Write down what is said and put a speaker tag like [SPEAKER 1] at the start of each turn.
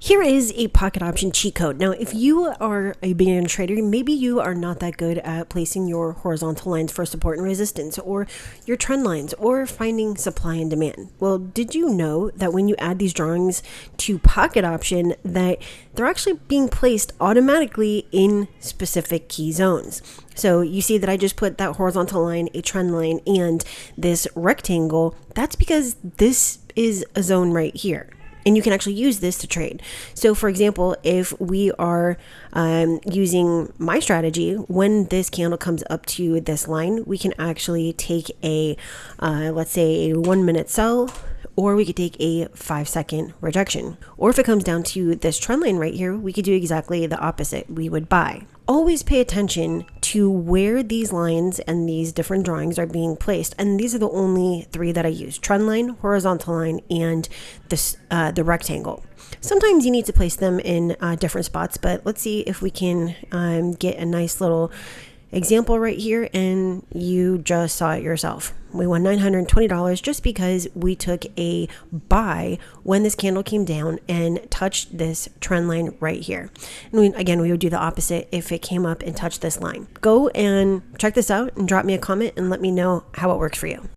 [SPEAKER 1] Here is a pocket option cheat code. Now, if you are a beginner trader, maybe you are not that good at placing your horizontal lines for support and resistance, or your trend lines, or finding supply and demand. Well, did you know that when you add these drawings to pocket option, that they're actually being placed automatically in specific key zones? So you see that I just put that horizontal line, a trend line, and this rectangle. That's because this is a zone right here. And you can actually use this to trade. So for example, if we are using my strategy, when this candle comes up to this line, we can actually take a, let's say, a 1 minute sell, or we could take a 5-second rejection. Or if it comes down to this trend line right here, we could do exactly the opposite. We would buy. Always pay attention to where these lines and these different drawings are being placed. And these are the only three that I use: trend line, horizontal line, and this the rectangle. Sometimes you need to place them in different spots, but let's see if we can get a nice little example right here, and you just saw it yourself. We won $920 just because we took a buy when this candle came down and touched this trend line right here. And again, we would do the opposite if it came up and touched this line. Go and check this out and drop me a comment and let me know how it works for you.